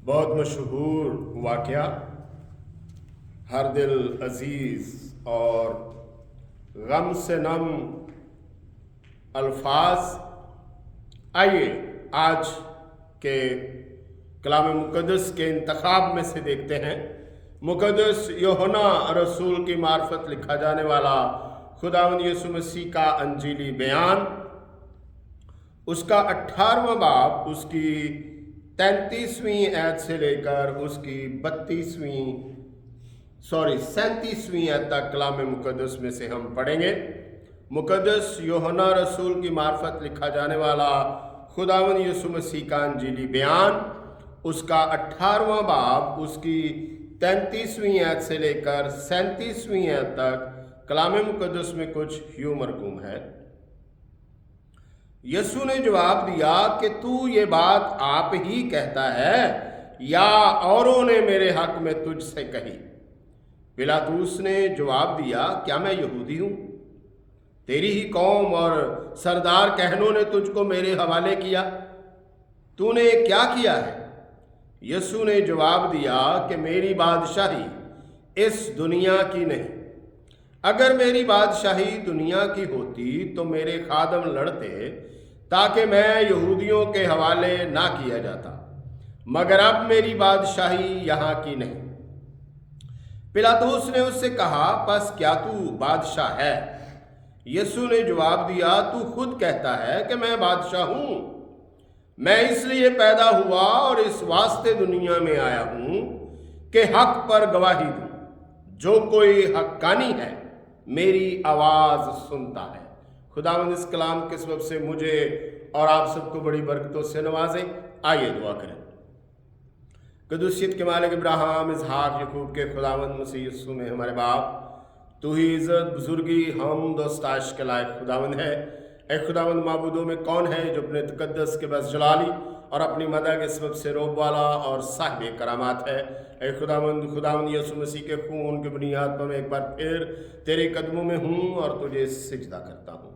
बहुत मशहूर वाक़या, हर दिल अजीज़ और गम से नम अल्फाज। आइए आज के कलाम मुक़द्दस के इंतखाब में से देखते हैं। मुक़द्दस यूहन्ना रसूल की मार्फत लिखा जाने वाला खुदावंद यीशु मसीह का अंजीली बयान, उसका 18वां बाब, उसकी 33वीं आयत से लेकर उसकी 37वीं आयत तक कलाम मुक़द्दस में से हम पढ़ेंगे। मुक़द्दस यूहन्ना रसूल की मार्फत लिखा जाने वाला खुदावंद यीशु मसीह का अंजीली बयान, उसका 18वां बाब, उसकी 33वीं आयत से लेकर 37वीं आयत तक कलाम मुक़द्दस में कुछ यूं मरकूम है। यीशु ने जवाब दिया कि तू ये बात आप ही कहता है या औरों ने मेरे हक में तुझसे कही? पिलातुस ने जवाब दिया, क्या मैं यहूदी हूं? तेरी ही कौम और सरदार कहनों ने तुझको मेरे हवाले किया। तूने क्या किया है? यीशु ने जवाब दिया कि मेरी बादशाही इस दुनिया की नहीं। अगर मेरी बादशाही दुनिया की होती तो मेरे खादम लड़ते ताकि मैं यहूदियों के हवाले ना किया जाता, मगर अब मेरी बादशाही यहाँ की नहीं। पिलातुस ने उससे कहा, बस क्या तू बादशाह है? यीशु ने जवाब दिया, तू खुद कहता है कि मैं बादशाह हूँ। मैं इसलिए पैदा हुआ और इस वास्ते दुनिया में आया हूँ कि हक पर गवाही दूँ। जो कोई हक्कानी है मेरी आवाज़ सुनता है। खुदावंद इस कलाम के सबब से मुझे और आप सबको बड़ी बरकतों से नवाजे। आइए दुआ करें। कदुसियत के मालिक इब्राहिम, इसहाक, यकूब के खुदावंद मसीह यीशु में हमारे बाप, तू ही इज़्ज़त, बुजुर्गी, हमद और स्ताइश के लायक खुदावंद है। ए खुदावंद, माबूदों में कौन है जो अपने तकद्दस के बस जलाली और अपनी मदद के सबब से रोब वाला और साहिब करामात है। ए खुदावंद यीशु मसीह के खून की बुनियाद पर मैं एक बार फिर तेरे कदमों में हूँ और तुझे सिजदा करता हूँ।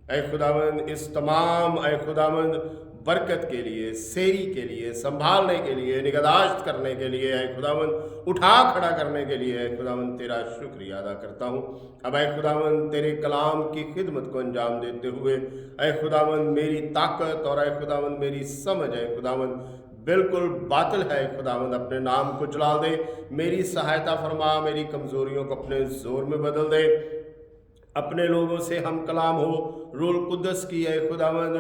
ए खुदावंद, इस तमाम ए खुदावंद बरकत के लिए, सेरी के लिए, संभालने के लिए, निगहदाश्त करने के लिए, ए खुदावंद उठा खड़ा करने के लिए, ए खुदावंद तेरा शुक्रिया अदा करता हूँ। अब ए खुदावंद तेरे कलाम की खिदमत को अंजाम देते हुए, ए खुदावंद मेरी ताकत और ए खुदावंद मेरी समझ, ए खुदावंद बिल्कुल बातिल है। खुदावंद अपने नाम को जला दे, मेरी सहायता फरमा, मेरी कमजोरियों को अपने जोर में बदल दे। अपने लोगों से हम कलाम हो, रूल कुद्दस की ए खुदावंद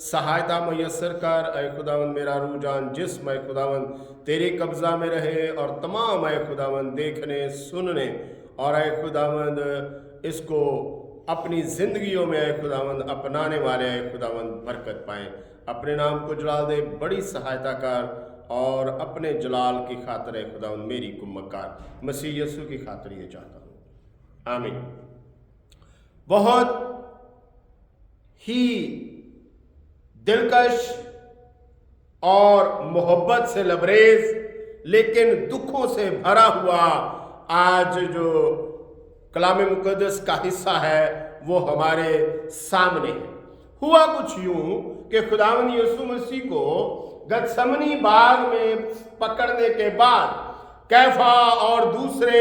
सहायता मैसर कर। ए खुदावंद मेरा रूह जान जिस्म ए खुदावंद तेरे कब्जा में रहे और तमाम ए खुदावंद देखने, सुनने और ए खुदावंद इसको अपनी जिंदगियों में ए खुदावंद अपनाने वाले ए खुदावंद बरकत पाएं। अपने नाम को जलाल दे, बड़ी सहायता कर और अपने जलाल की खातिर ए खुदावंद मेरी कुम्मत कर। मसीह यीशु की खातिर ये चाहता हूँ, आमीन। बहुत ही दिलकश और मोहब्बत से लबरेज लेकिन दुखों से भरा हुआ आज जो कलाम मुक़द्दस का हिस्सा है वो हमारे सामने है। हुआ कुछ यूं कि खुदावंद यीशु मसीह को गतसमनी बाग में पकड़ने के बाद कैफा और दूसरे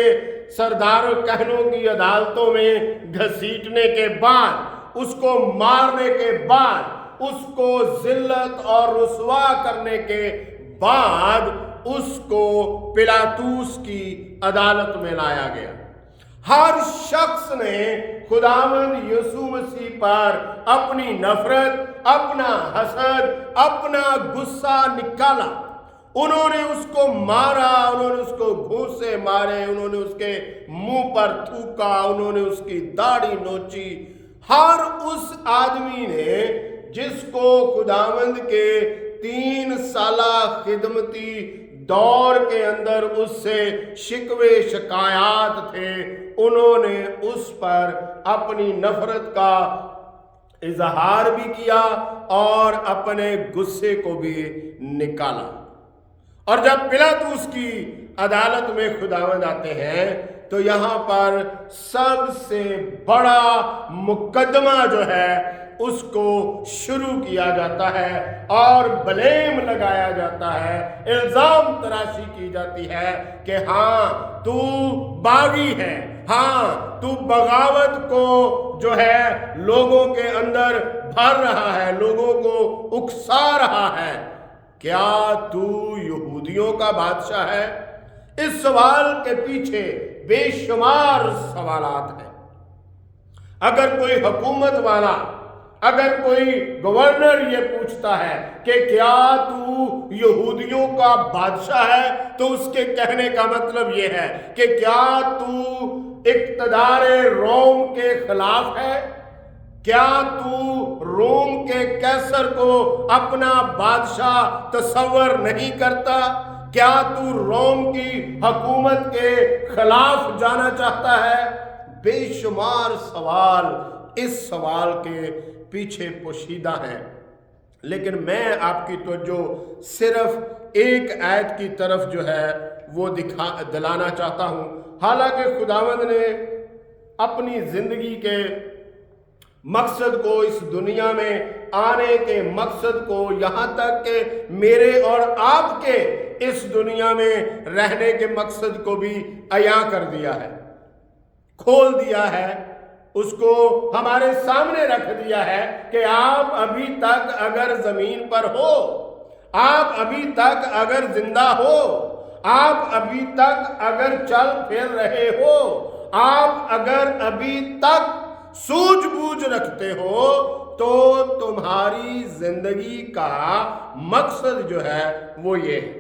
सरदारों कहनों की अदालतों में घसीटने के बाद, उसको मारने के बाद, उसको जिल्लत और रुसवा करने के बाद उसको पिलातुस की अदालत में लाया गया। हर शख्स ने खुदावंद यीशु मसीह पर अपनी नफरत, अपना हसद, अपना गुस्सा निकाला। उन्होंने उसको मारा, उन्होंने उसको घूंसे मारे, उन्होंने उसके मुंह पर थूका, उन्होंने उसकी दाढ़ी नोची। हर उस आदमी ने जिसको खुदावंद के 3 साला खिदमती दौर के अंदर उससे शिकवे शिकायत थे, उन्होंने उस पर अपनी नफरत का इजहार भी किया और अपने गुस्से को भी निकाला। और जब पिलातुस की अदालत में खुदावंद आते हैं तो यहाँ पर सबसे बड़ा मुकदमा जो है اس کو شروع کیا جاتا ہے اور بلیم لگایا جاتا ہے، الزام تراشی کی جاتی ہے کہ ہاں تو باغی ہے، ہاں تو بغاوت کو جو ہے لوگوں کے اندر بھر رہا ہے، لوگوں کو اکسا رہا ہے، کیا تو یہودیوں کا بادشاہ ہے؟ اس سوال کے پیچھے بے شمار سوالات ہیں۔ اگر کوئی حکومت والا، اگر کوئی گورنر یہ پوچھتا ہے کہ کیا تو یہودیوں کا بادشاہ ہے، تو اس کے کہنے کا مطلب یہ ہے کہ کیا تو اقتدار روم کے خلاف ہے؟ کیا تو روم کے قیصر کو اپنا بادشاہ تصور نہیں کرتا؟ کیا تو روم کی حکومت کے خلاف جانا چاہتا ہے؟ بے شمار سوال اس سوال کے پیچھے پوشیدہ ہیں، لیکن میں آپ کی توجہ صرف ایک آیت کی طرف جو ہے وہ دلانا چاہتا ہوں۔ حالانکہ خداوند نے اپنی زندگی کے مقصد کو، اس دنیا میں آنے کے مقصد کو، یہاں تک کہ میرے اور آپ کے اس دنیا میں رہنے کے مقصد کو بھی عیاں کر دیا ہے، کھول دیا ہے، اس کو ہمارے سامنے رکھ دیا ہے کہ آپ ابھی تک اگر زمین پر ہو، آپ ابھی تک اگر زندہ ہو، آپ ابھی تک اگر چل پھر رہے ہو، آپ اگر ابھی تک سوجھ بوجھ رکھتے ہو، تو تمہاری زندگی کا مقصد جو ہے وہ یہ ہے۔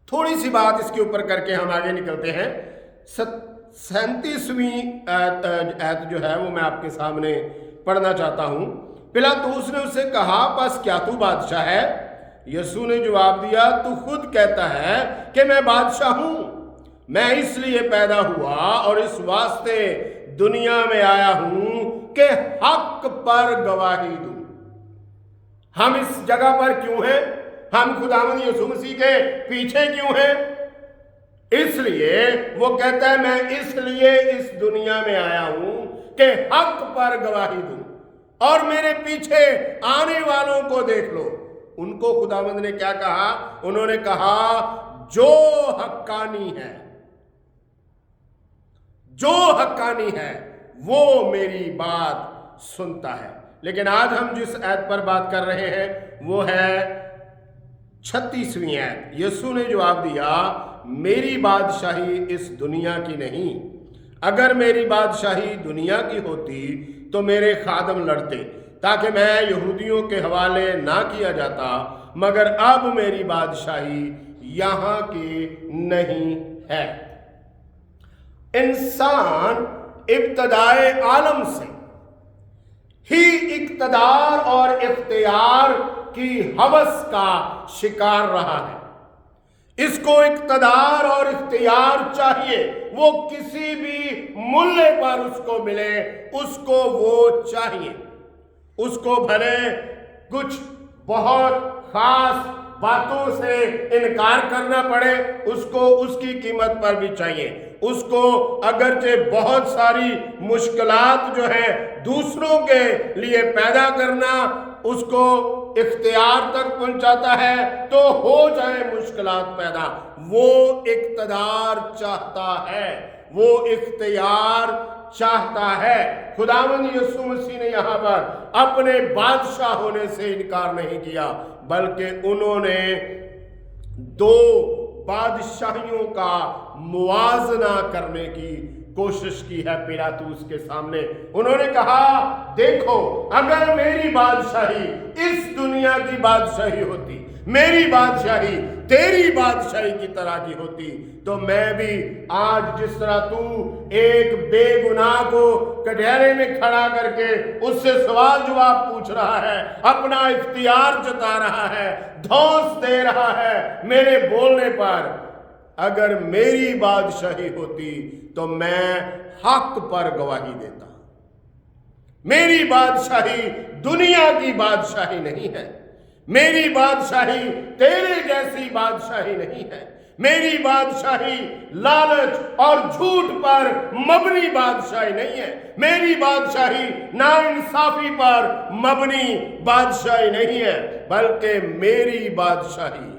تھوڑی سی بات اس کے اوپر کر کے ہم آگے نکلتے ہیں۔ 37ویں آیت جو ہے وہ میں آپ کے سامنے پڑھنا چاہتا ہوں۔ پلاطوس نے اسے کہا، پس کیا تو بادشاہ ہے؟ یسوع نے جواب دیا، تو خود کہتا ہے کہ میں بادشاہ ہوں۔ میں اس لیے پیدا ہوا اور اس واسطے دنیا میں آیا ہوں کہ حق پر گواہی دوں۔ ہم اس جگہ پر کیوں ہیں؟ ہم خداوند یسوع مسیح کے پیچھے کیوں ہیں؟ اس لیے وہ کہتا ہے میں اس لیے اس دنیا میں آیا ہوں کہ حق پر گواہی دوں، اور میرے پیچھے آنے والوں کو دیکھ لو۔ ان کو خداوند نے کیا کہا؟ انہوں نے کہا جو حقانی ہے، جو حقانی ہے وہ میری بات سنتا ہے۔ لیکن آج ہم جس آیت پر بات کر رہے ہیں وہ ہے 36ویں آیت۔ یسوع نے جواب دیا، میری بادشاہی اس دنیا کی نہیں۔ اگر میری بادشاہی دنیا کی ہوتی تو میرے خادم لڑتے تاکہ میں یہودیوں کے حوالے نہ کیا جاتا، مگر اب میری بادشاہی یہاں کی نہیں ہے۔ انسان ابتدائے عالم سے ہی اقتدار اور اختیار کی ہوس کا شکار رہا ہے۔ اس کو اقتدار اور اختیار چاہیے، وہ کسی بھی ملے پر اس کو ملے، اس کو وہ چاہیے۔ اس کو بھلے کچھ بہت خاص باتوں سے انکار کرنا پڑے، اس کو اس کی قیمت پر بھی چاہیے۔ اس کو اگرچہ بہت ساری مشکلات جو ہے دوسروں کے لیے پیدا کرنا اس کو اختیار تک پہنچاتا ہے تو ہو جائے مشکلات پیدا، وہ اقتدار چاہتا ہے، وہ اختیار چاہتا ہے۔ خداوند یسوع مسیح نے یہاں پر اپنے بادشاہ ہونے سے انکار نہیں کیا، بلکہ انہوں نے دو بادشاہیوں کا موازنہ کرنے کی کوشش کی ہے پیلاطوس کے سامنے۔ انہوں نے کہا دیکھو، اگر میری بادشاہی اس دنیا کی بادشاہی ہوتی، میری بادشاہی تیری بادشاہی کی طرح کی ہوتی، تو میں بھی آج جس طرح تو ایک بے گناہ کو کٹہرے میں کھڑا کر کے اس سے سوال جواب پوچھ رہا ہے، اپنا اختیار جتا رہا ہے، دھونس دے رہا ہے میرے بولنے پر، اگر میری بادشاہی ہوتی تو میں حق پر گواہی دیتا۔ میری بادشاہی دنیا کی بادشاہی نہیں ہے، میری بادشاہی تیرے جیسی بادشاہی نہیں ہے، मेरी बादशाही लालच और झूठ पर मबनी बादशाही नहीं है। मेरी बादशाही नाइंसाफी पर मबनी बादशाही नहीं है, बल्कि मेरी बादशाही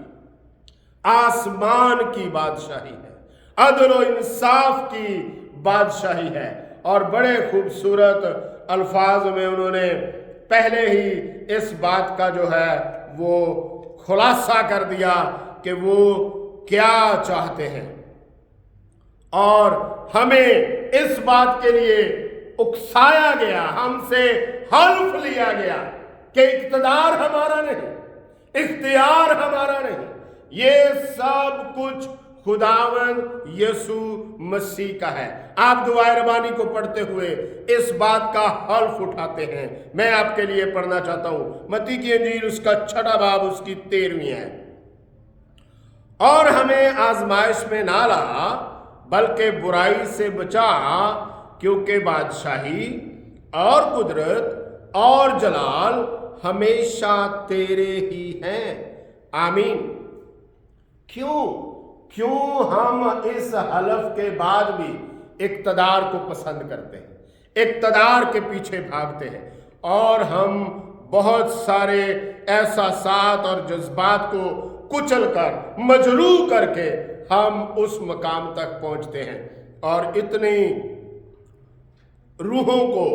आसमान की बादशाही है, अदल और इंसाफ की बादशाही है। और बड़े खूबसूरत अल्फाज में उन्होंने पहले ही इस बात का जो है वो खुलासा कर दिया कि वो क्या चाहते हैं, और हमें इस बात के लिए उकसाया गया, हमसे हल्फ लिया गया कि इक़्तिदार हमारा नहीं, इख्तियार हमारा नहीं, ये सब कुछ खुदावंद यीशु मसीह का है। आप दुआए रबानी को पढ़ते हुए इस बात का हल्फ उठाते हैं। मैं आपके लिए पढ़ना चाहता हूं मत्ती की इंजील उसका 6वां बाब उसकी 13वीं है। और हमें आजमाइश में ना ला, बल्कि बुराई से बचा, क्योंकि बादशाही और कुदरत और जलाल हमेशा तेरे ही हैं। आमीन। क्यों हम इस हलफ के बाद भी इक़्तिदार को पसंद करते हैं, इक़्तिदार के पीछे भागते हैं, और हम बहुत सारे एहसासात और जज्बात को कुचल कर, मजरूह करके हम उस मकाम तक पहुंचते हैं, और इतनी रूहों को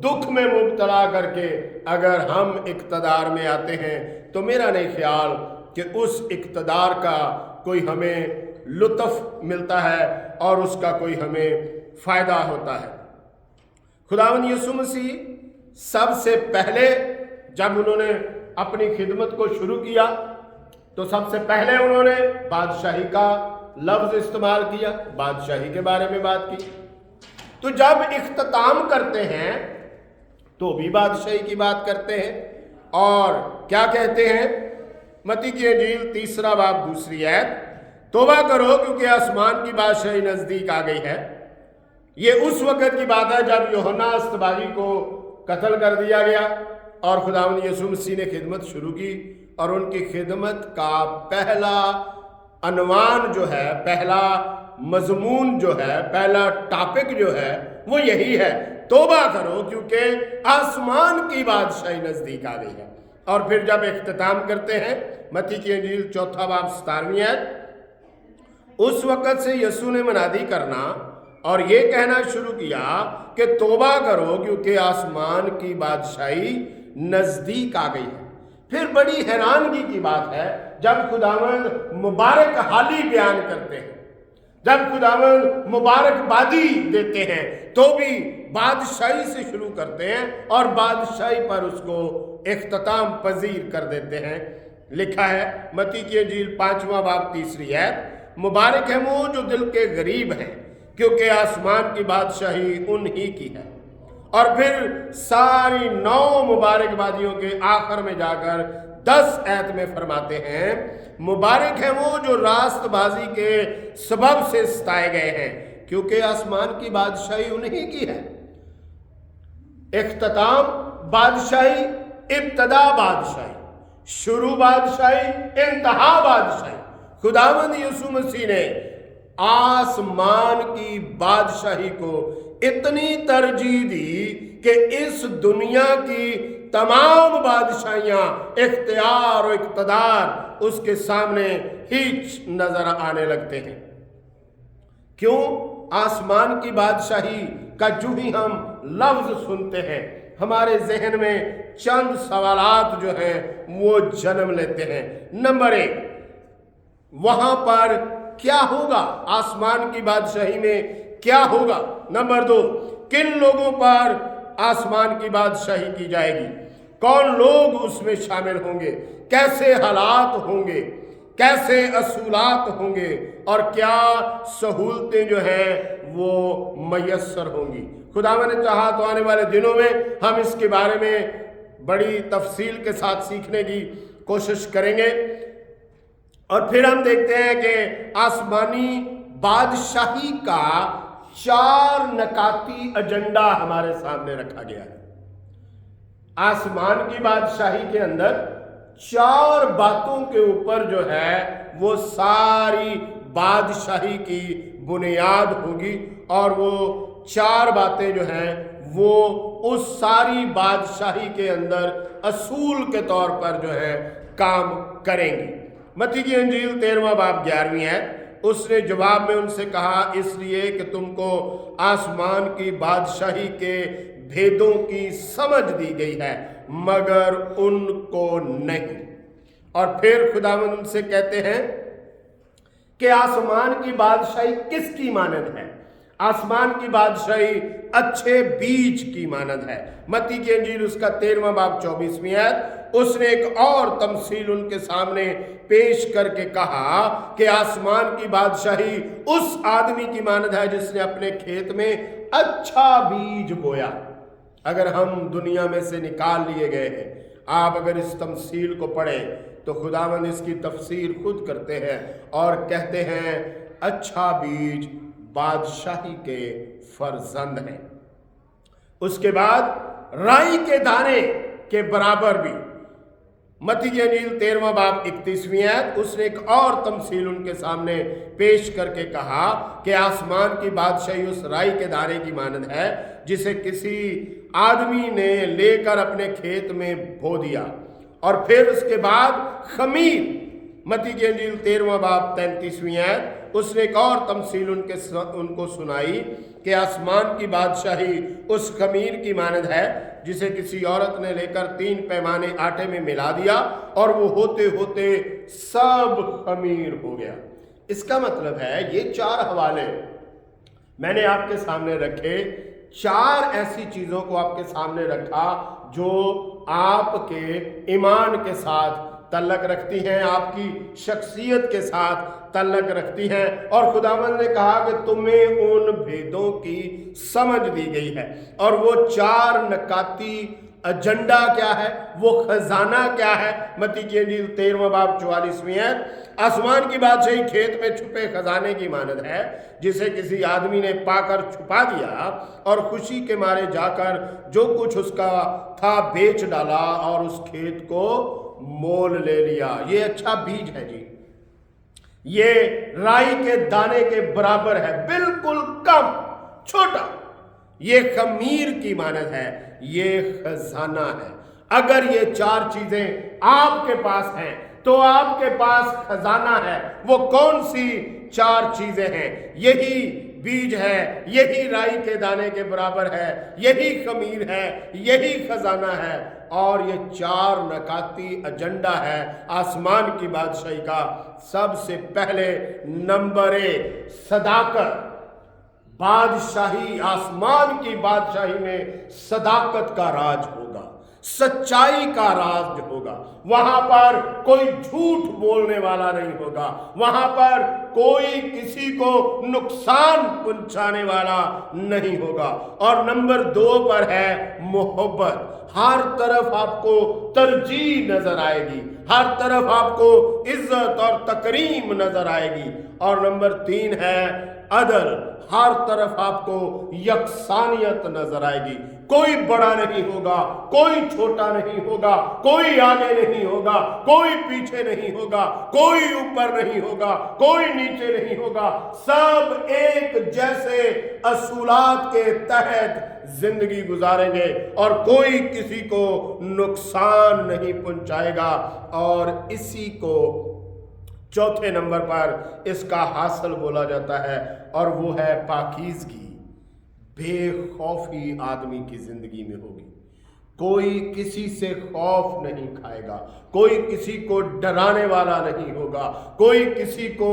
दुख में मुब्तला करके अगर हम इक़्तिदार में आते हैं तो मेरा नहीं ख्याल कि उस इक़्तिदार का कोई हमें लुत्फ़ मिलता है और उसका कोई हमें फ़ायदा होता है। खुदावंद यीशु मसीह सबसे पहले जब उन्होंने अपनी खिदमत को शुरू किया तो सबसे पहले उन्होंने बादशाही का लफ्ज़ इस्तेमाल किया, बादशाही के बारे में बात की। तो जब इख्तिताम करते हैं तो भी बादशाही की बात करते हैं, और क्या कहते हैं? मत्ती की इंजील 3वां बाब 2 आयत, तौबा करो क्योंकि आसमान की बादशाही नज़दीक आ गई है। ये उस वक़्त की बात है जब यूहन्ना अस्तबागी को कत्ल कर दिया गया और खुदावंद यीशु मसीह ने खिदमत शुरू की, और उनकी खिदमत का पहला अनवान जो है, पहला मजमून जो है, पहला टॉपिक जो है वो यही है, तौबा करो क्योंकि आसमान की बादशाही नज़दीक आ गई है। और फिर जब इख्तिताम करते हैं मत्ती की इंजील 4वां बाब 17वीं आयत, उस वक़्त से यीशु ने मनादी करना और ये कहना शुरू किया कि तौबा करो क्योंकि आसमान की बादशाही नज़दीक आ गई है। फिर बड़ी हैरानगी की बात है जब खुदावंद मुबारक हाली बयान करते हैं, जब खुदावंद मुबारकबादी देते हैं तो भी बादशाही से शुरू करते हैं और बादशाही पर उसको इख्तिताम पजीर कर देते हैं। लिखा है मत्ती की इंजील 5वां बाब 3 आयत, मुबारक है वो जो दिल के गरीब हैं क्योंकि आसमान की बादशाही उन्हीं की है। और फिर सारी 9 मुबारकबादियों के आखिर में जाकर 10 आयत में फरमाते हैं, मुबारक है वो जो रास्तबाजी के सबब से सताए गए हैं क्योंकि आसमान की बादशाही उन्हीं की है। इख्तिताम बादशाही, इब्तदा बादशाही, शुरू बादशाही, इंतहा बादशाही। खुदावंद यीशु मसीह ने आसमान की बादशाही को इतनी तरजीह दी कि इस दुनिया की तमाम बादशाहियां, इख्तियार और इक़्तिदार उसके सामने हिच नजर आने लगते हैं। क्यों? आसमान की बादशाही का जो ही हम लफ्ज सुनते हैं हमारे जहन में चंद सवालात जो हैं वो जन्म लेते हैं। नंबर 1, वहां पर क्या होगा? आसमान की बादशाही में क्या होगा? नंबर 2, किन लोगों पर आसमान की बादशाही की जाएगी? कौन लोग उसमें शामिल होंगे? कैसे हालात होंगे? कैसे असूलात होंगे? और क्या सहूलतें जो हैं वो मयस्सर होंगी? खुदावंद ने चाहा तो आने वाले दिनों में हम इसके बारे में बड़ी तफसील के साथ सीखने की कोशिश करेंगे। और फिर हम देखते हैं कि आसमानी बादशाही का 4 नकाती एजेंडा हमारे सामने रखा गया है। आसमान की बादशाही के अंदर 4 बातों के ऊपर जो है वो सारी बादशाही की बुनियाद होगी, और वो 4 बातें जो हैं वो उस सारी बादशाही के अंदर असूल के तौर पर जो है काम करेंगी। मत्ती की अंजील 13वां बाब 11वीं आयत, उसने जवाब में उनसे कहा, इसलिए कि तुमको आसमान की बादशाही के भेदों की समझ दी गई है, मगर उनको नहीं। और फिर खुदावंद उनसे कहते हैं कि आसमान की बादशाही किसकी मानद है? आसमान की बादशाही अच्छे बीज की मानद है। मत्ती की अंजील उसका 13वां बाब 24वीं आयत, उसने एक और तमसील उनके सामने पेश करके कहा कि आसमान की बादशाही उस आदमी की मानद है जिसने अपने खेत में अच्छा बीज बोया। अगर हम दुनिया में से निकाल लिए गए हैं, आप अगर इस तमसील को पढ़ें तो खुदावंद इसकी तफसीर खुद करते हैं और कहते हैं अच्छा बीज बादशाही के फर्जंद हैं। उसके बाद राई के दाने के बराबर भी, मत्ती की अंजील 13वां बाब 31वीं आयत, उसने एक और तमसील उनके सामने पेश करके कहा कि आसमान की बादशाही उस राई के दाने की मानद है जिसे किसी आदमी ने लेकर अपने खेत में बो दिया। और फिर उसके बाद खमीर, मत्ती की अंजील 13वां बाब 33वीं आयत, उसने एक और तमसील उनको सुनाई कि आसमान की बादशाही उस खमीर की मानद है जिसे किसी औरत ने लेकर 3 पैमाने आटे में मिला दिया और वो होते होते सब खमीर हो गया। इसका मतलब है ये 4 हवाले मैंने आपके सामने रखे, 4 ऐसी चीजों को आपके सामने रखा जो आपके ईमान के साथ तल्लक रखती हैं, आपकी शख्सियत के साथ तल्लक रखती हैं। और खुदावंद ने कहा कि तुम्हें उन भेदों की समझ दी गई है। और वो 4 नकाती एजेंडा क्या है, वो खजाना क्या है? मत्ती की अंजील 13वां बाब 44वीं आयत, आसमान की बादशाही खेत में छुपे खजाने की मानद है जिसे किसी आदमी ने पाकर छुपा दिया और खुशी के मारे जाकर जो कुछ उसका था बेच डाला और उस खेत को मोल ले लिया। ये अच्छा बीज है जी, ये राई के दाने के बराबर है, बिल्कुल कम, छोटा। ये खमीर की मानद है, ये खजाना है। अगर ये 4 चीजें आपके पास हैं तो आपके पास खजाना है। वो कौन सी 4 चीजें हैं? यही बीज है, यही राई के दाने के बराबर है, यही खमीर है, यही खजाना है। और ये 4 नकाती एजेंडा है आसमान की बादशाही का। सबसे पहले नंबर 1 सदाकत। बादशाही, आसमान की बादशाही में सदाकत का राज होगा, सच्चाई का राज होगा। वहां पर कोई झूठ बोलने वाला नहीं होगा, वहां पर कोई किसी को नुकसान पहुंचाने वाला नहीं होगा। और नंबर 2 पर है मोहब्बत। हर तरफ आपको तरजीह नजर आएगी, हर तरफ आपको इज्जत और तकरीम नजर आएगी। और नंबर 3 है अदल। हर तरफ आपको यकसानियत नजर आएगी। कोई बड़ा नहीं होगा, कोई छोटा नहीं होगा, कोई आगे नहीं होगा, कोई पीछे नहीं होगा, कोई ऊपर नहीं होगा, कोई नीचे नहीं होगा। सब एक जैसे असूलात के तहत जिंदगी गुजारेंगे और कोई किसी को नुकसान नहीं पहुंचाएगा। और इसी को चौथे नंबर पर इसका हासिल बोला जाता है और वो है पाकीज़गी। बेखौफी आदमी की जिंदगी में होगी। कोई किसी से खौफ नहीं खाएगा, कोई किसी को डराने वाला नहीं होगा, कोई किसी को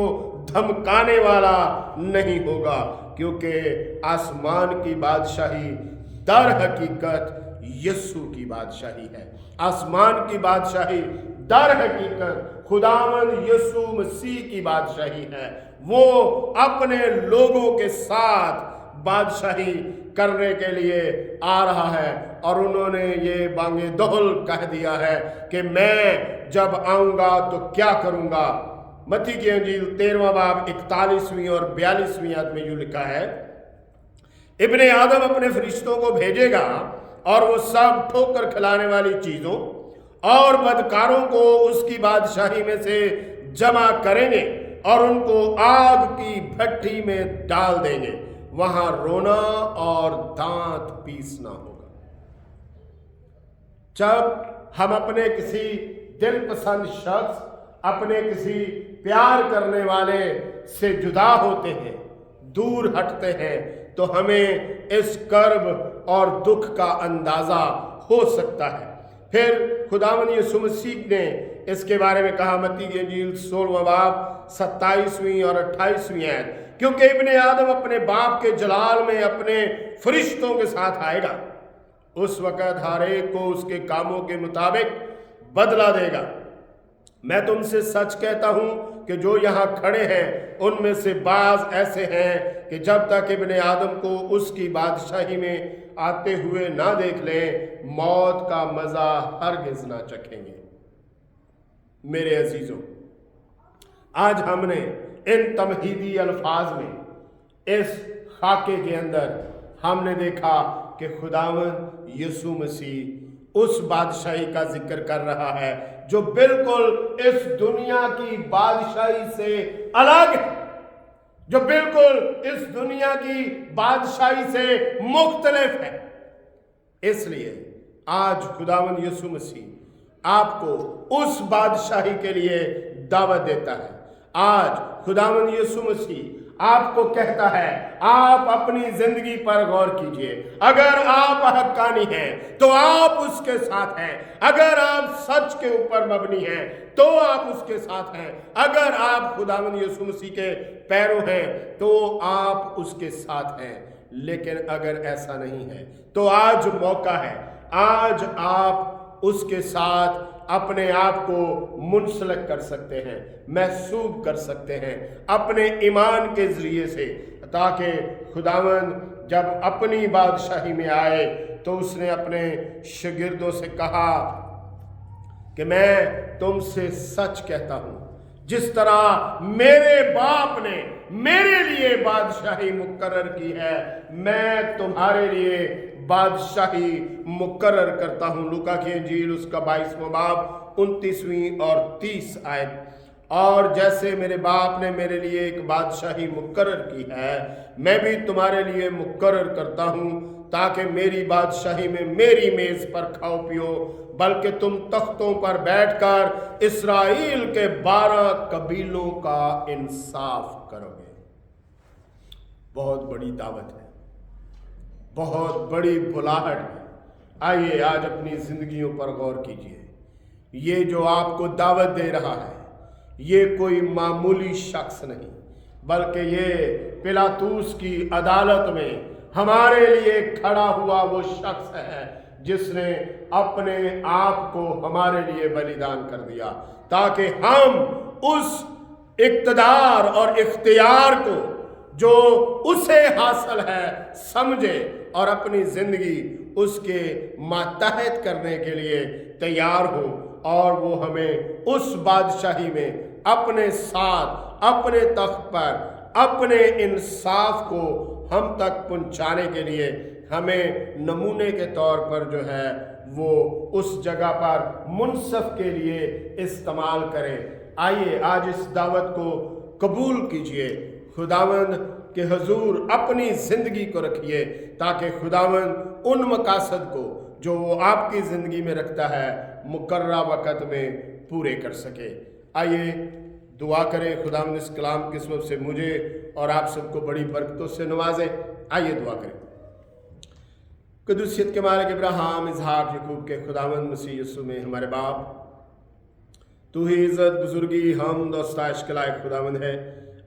धमकाने वाला नहीं होगा, क्योंकि आसमान की बादशाही दर हकीकत यीशु की बादशाही है। आसमान की बादशाही दर हकीकत खुदावंद यीशु मसीह की बादशाही है। वो अपने लोगों के साथ बादशाही करने के लिए आ रहा है और उन्होंने ये बांगे दोहल कह दिया है कि मैं जब आऊंगा तो क्या करूंगा। मत्ती की अंजील 13वां बाब 41वीं और 42वीं आयत में यूं लिखा है, इब्ने आदम अपने फरिश्तों को भेजेगा और वो सब ठोकर खिलाने वाली चीजों और बदकारों को उसकी बादशाही में से जमा करेंगे और उनको आग की भट्ठी में डाल देंगे, वहां रोना और दांत पीसना होगा। जब हम अपने किसी दिलपसंद शख्स, अपने किसी प्यार करने वाले से जुदा होते हैं, दूर हटते हैं, तो हमें इस कर्ब और दुख का अंदाजा हो सकता है। फिर खुदावंद यीशु मसीह ने इसके बारे में कहा, मत्ती की इंजील 16वां बाब 27वीं और 28वीं आयत, क्योंकि इब्ने आदम अपने बाप के जलाल में अपने फरिश्तों के साथ आएगा, उस वक़्त हर एक को उसके कामों के मुताबिक बदला देगा। मैं तुमसे सच कहता हूं कि जो यहाँ खड़े हैं उनमें से बाज ऐसे हैं कि जब तक इब्ने आदम को उसकी बादशाही में आते हुए ना देख लें, मौत का मजा हरगिज ना चखेंगे। मेरे अजीजों, आज हमने इन तमहीदी अल्फाज में इस खाके के अंदर हमने देखा कि खुदावंद यीशु मसीह उस बादशाही का जिक्र कर रहा है जो बिल्कुल इस दुनिया की बादशाही से अलग है, जो बिल्कुल इस दुनिया की बादशाही से मुख्तलिफ है। इसलिए आज खुदावंद यीशु मसीह आपको उस बादशाही के लिए दावत देता है। आज खुदावंद यीशु मसीह आपको कहता है, आप अपनी जिंदगी पर गौर कीजिए। अगर आप हक्कानी हैं तो आप उसके साथ हैं, अगर आप सच के ऊपर मबनी हैं तो आप उसके साथ हैं, अगर आप खुदावंद यीशु मसीह के पैरों हैं तो आप उसके साथ हैं। लेकिन अगर ऐसा नहीं है तो आज मौका है, आज आप उसके साथ अपने आप को मुंसलिक कर सकते हैं, महसूब कर सकते हैं अपने ईमान के जरिए से, ताकि खुदावंद जब अपनी बादशाही में आए तो उसने अपने शागिर्दों से कहा कि मैं तुमसे सच कहता हूं, जिस तरह मेरे बाप ने मेरे लिए बादशाही मुकर्रर की है, मैं तुम्हारे लिए बादशाही मुकर्रर करता हूं। लूका की इंजील उसका 22वां बाब 29वीं और 30 आयत। और जैसे मेरे बाप ने मेरे लिए एक बादशाही मुकर्रर की है, मैं भी तुम्हारे लिए मुकर्रर करता हूं, ताकि मेरी बादशाही में मेरी मेज पर खाओ पियो, बल्कि तुम तख्तों पर बैठकर इस्राएल के 12 कबीलों का इंसाफ करोगे। बहुत बड़ी दावत है, बहुत बड़ी बुलाहट है। आइए आज अपनी जिंदगियों पर गौर कीजिए। ये जो आपको दावत दे रहा है, ये कोई मामूली शख्स नहीं, बल्कि ये पिलातूस की अदालत में हमारे लिए खड़ा हुआ वो शख्स है जिसने अपने आप को हमारे लिए बलिदान कर दिया, ताकि हम उस इक़्तिदार और इख्तियार को जो उसे हासिल है समझे और अपनी जिंदगी उसके मातहत करने के लिए तैयार हो, और वो हमें उस बादशाही में अपने साथ, अपने तख्त पर, अपने इंसाफ को हम तक पहुंचाने के लिए हमें नमूने के तौर पर जो है वो उस जगह पर मुनसफ के लिए इस्तेमाल करें। आइए आज इस दावत को कबूल कीजिए, खुदावंद के हुजूर अपनी ज़िंदगी को रखिए, ताकि खुदावंद उन मकासद को जो वो आपकी ज़िंदगी में रखता है मुकर्रा वक़्त में पूरे कर सके। आइए दुआ करें, खुदावंद इस कलाम की सबब से मुझे और आप सबको बड़ी बरकतों से नवाजे। आइए दुआ करें। कदूसियत के मालिक इब्राहिम, इसहाक, याकूब के खुदावंद मसीह यीशु में हमारे बाप, तू ही इज़्ज़त, बुजुर्गी, हमद और सताइश के लायक खुदावंद है।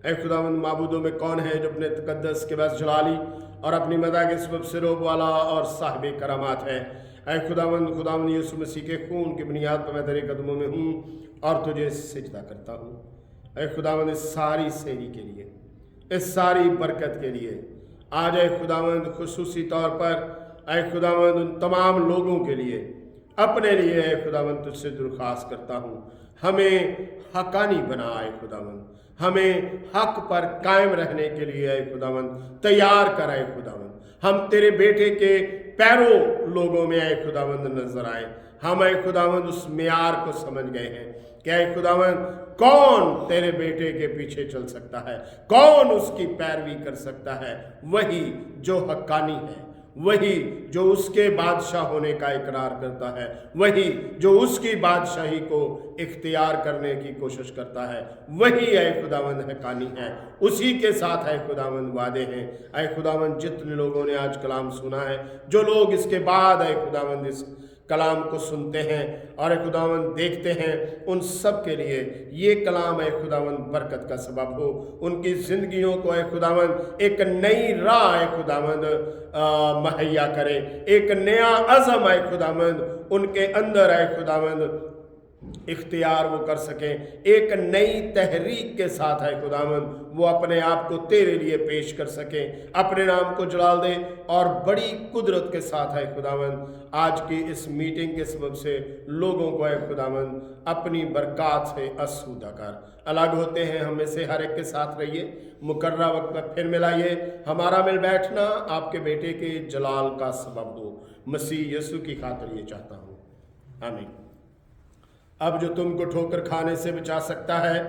ऐ खुदावंद, माबूदों में कौन है जो अपने तकद्दस के बस जलाली और अपनी मदा के सबब से रोब वाला और साहिब करामात है। ऐ खुदावंद यीशु मसीह के खून की बुनियाद पर मैं तेरे कदमों में हूँ और तुझे सिजदा करता हूँ। ऐ खुदावंद इस सारी सेरी के लिए, इस सारी बरकत के लिए आज ऐ खुदावंद खुसूसी तौर पर ऐ खुदावंद उन तमाम लोगों के लिए, अपने लिए ऐ खुदावंद तुझसे दरख्वास्त करता हूँ, हमें हकानी बना ऐ खुदावंद, हमें हक पर कायम रहने के लिए ऐ खुदावंद तैयार कर ऐ खुदावंद। हम तेरे बेटे के पैरों लोगों में ऐ खुदावंद नजर आए। हम ऐ खुदावंद उस मियार को समझ गए हैं कि ऐ खुदावंद कौन तेरे बेटे के पीछे चल सकता है, कौन उसकी पैरवी कर सकता है। वही जो हक्कानी है, वही जो उसके बादशाह होने का इकरार करता है, वही जो उसकी बादशाही को इख्तियार करने की कोशिश करता है, वही ऐ खुदावंद हक्कानी है। उसी के साथ ऐ खुदावंद वादे हैं। ऐ खुदावंद जितने लोगों ने आज कलाम सुना है, जो लोग इसके बाद ऐ खुदावंद इस कलाम को सुनते हैं और ऐ खुदावंद देखते हैं, उन सब के लिए ये कलाम ऐ खुदावंद बरकत का सबब हो। उनकी ज़िंदगियों को ऐ खुदावंद एक नई राह ऐ खुदावंद मुहैया करे, एक नया अज़म ऐ खुदावंद उनके अंदर ऐ खुदावंद इख्तियार वो कर सकें। एक नई तहरीक के साथ है खुदावंद वो अपने आप को तेरे लिए पेश कर सकें, अपने नाम को जलाल दे और बड़ी कुदरत के साथ है खुदावंद आज की इस मीटिंग के सबब से लोगों को है खुदावंद अपनी बरक़ात से आसूदा कर। अलग होते हैं हम में से हर एक के साथ रहिए, मुकर्रा वक्त पर फिर मिलाइए। हमारा मिल बैठना आपके बेटे के जलाल का सबब हो। मसीह यीशु की खातिर ये चाहता हूँ, आमीन। अब जो तुमको ठोकर खाने से बचा सकता है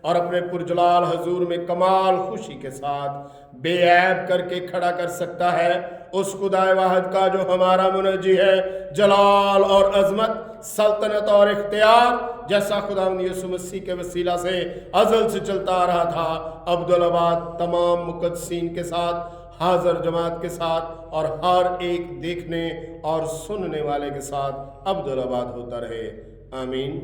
और अपने पुरजलाल हजूर में कमाल खुशी के साथ बेऐब करके खड़ा कर सकता है, उस खुदाए वाहिद का जो हमारा मुनज्जी है, जलाल और अजमत, सल्तनत और इख्तियार, जैसा खुदावंद यीशु मसीह के वसीला से अज़ल से चलता आ रहा था, अब्दुल-आबाद तमाम मुक़द्दसीन के साथ, हाज़र जमात के साथ और हर एक देखने और सुनने वाले के साथ अब्दुल-आबाद होता रहे। आमीन।